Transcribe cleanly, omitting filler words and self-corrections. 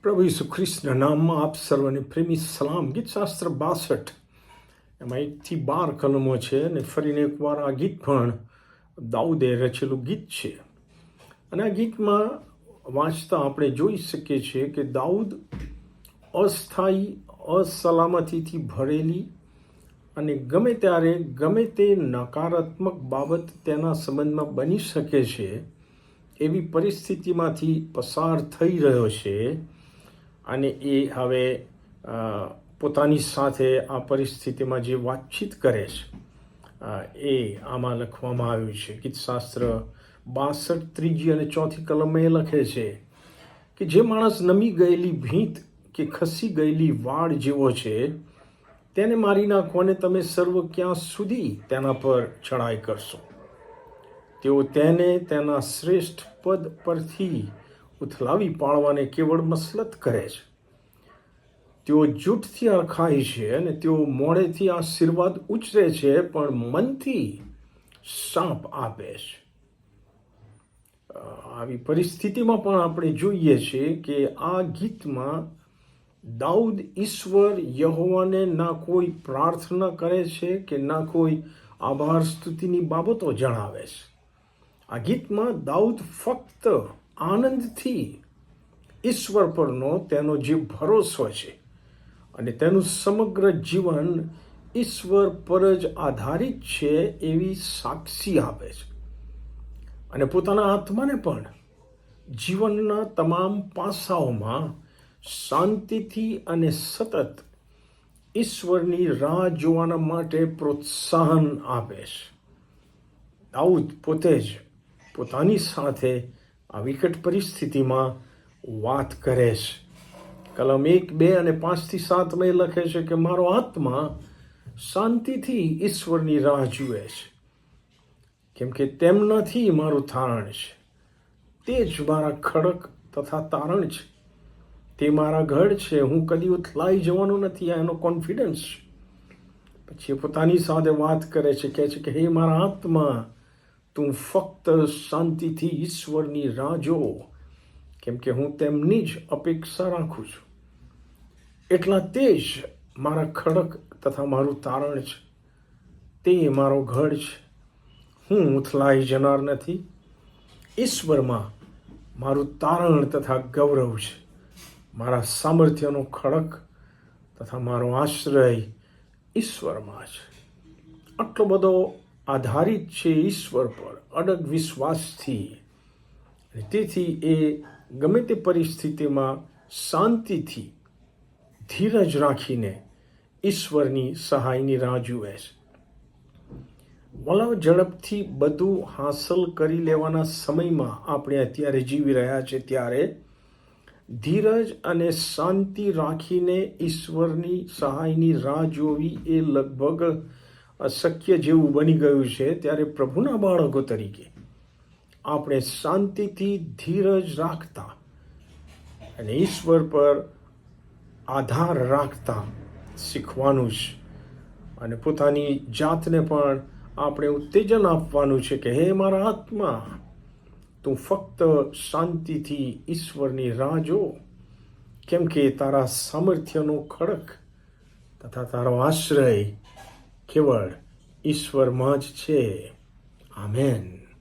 પ્રભુ ઈસુ ખ્રિસ્તના નામમાં આપ સર્વને પ્રેમી સલામ. ગીત શાસ્ત્ર 62 એમાં 1-12 કલમો છે અને ફરીને એકવાર આ ગીત પણ દાઉદે રચેલું ગીત છે. અને આ ગીતમાં વાંચતા આપણે જોઈ શકીએ છીએ કે દાઉદ અસ્થાયી અસલામતીથી ભરેલી અને ગમે ત્યારે ગમે તે નકારાત્મક બાબત તેના સંબંધમાં બની શકે છે એવી પરિસ્થિતિમાંથી પસાર થઈ રહ્યો છે. અને એ હવે પોતાની સાથે આ પરિસ્થિતિમાં જે વાતચીત કરે છે એ આમાં લખવામાં આવ્યું છે. ગીતશાસ્ત્ર 62 3 અને 4 કલમે એ લખે છે કે જે માણસ નમી ગયેલી ભીંત કે ખસી ગયેલી વાડ જેવો છે તેને મારી નાખો અને તમે સર્વ ક્યાં સુધી તેના પર ચડાઈ કરશો. તેઓ તેને તેના શ્રેષ્ઠ પદ પરથી ઉથલાવી પાડવાને કેવળ મસલત કરે છે. તેઓ જૂઠથી અરખાય છે અને તેઓ મોઢેથી આશીર્વાદ ઉચ્ચરે છે પણ મનથી શાપ આપે છે. આવી પરિસ્થિતિમાં પણ આપણે જોઈએ છીએ કે આ ગીતમાં દાઉદ ઈશ્વર યહોવાને ના કોઈ પ્રાર્થના કરે છે કે ના કોઈ આભાર સ્તુતિની બાબતો જણાવે છે. આ ગીતમાં દાઉદ ફક્ત આનંદથી ઈશ્વર પરનો તેનો જે ભરોસો છે અને તેનું સમગ્ર જીવન ઈશ્વર પર જ આધારિત છે એવી સાક્ષી આપે છે. અને પોતાના આત્માને પણ જીવનના તમામ પાસાઓમાં શાંતિથી અને સતત ઈશ્વરની રાહ જોવાના માટે પ્રોત્સાહન આપે છે. દાઉદ પોતે જ પોતાની સાથે આ વિકટ પરિસ્થિતિમાં વાત કરે છે. કલમ 1, 2 અને 5-7 માં લખે છે કે મારો આત્મા શાંતિથી ઈશ્વરની રાહ જુએ છે કેમ કે તેમનાથી મારું તારણ છે. તે જ મારા ખડક તથા તારણ છે. તે મારા ગઢ છે. હું કદી ઉથલાઈ જવાનો નથી. આ એનો કોન્ફિડન્સ છે. પછી એ પોતાની સાથે વાત કરે છે, કહે છે કે હે મારા આત્મા તું ફક્ત શાંતિથી ઈશ્વરની રાહ જો કેમ કે હું તેમની જ અપેક્ષા રાખું છું. એટલા તે જ મારા ખડક તથા મારું તારણ છે. તે મારો ગઢ છે. હું ઉથલાઈ જનાર નથી. ઈશ્વરમાં મારું તારણ તથા ગૌરવ છે. મારા સામર્થ્યનો ખડક તથા મારો આશ્રય ઈશ્વરમાં છે. આટલો બધો આધારિત છે ઈશ્વર પર અડગ વિશ્વાસથી. તેથી એ ગમે તે પરિસ્થિતિમાં શાંતિથી ધીરજ રાખીને ઈશ્વરની સહાયની રાહ જુએ છે. વલાવ ઝડપથી બધું હાંસલ કરી લેવાના સમયમાં આપણે અત્યારે જીવી રહ્યા છે ત્યારે ધીરજ અને શાંતિ રાખીને ઈશ્વરની સહાયની રાહ જોવી એ લગભગ અશક્ય જેવું બની ગયું છે. ત્યારે પ્રભુના બાળકો તરીકે આપણે શાંતિથી ધીરજ રાખતા અને ઈશ્વર પર આધાર રાખતા શીખવાનું છે. અને પોતાની જાતને પણ આપણે ઉત્તેજન આપવાનું છે કે હે મારા આત્મા તું ફક્ત શાંતિથી ઈશ્વરની રાહ જો કેમ કે તારા સામર્થ્યનો ખડક તથા તારો આશ્રય કેવળ ઈશ્વરમાં જ છે. આમેન.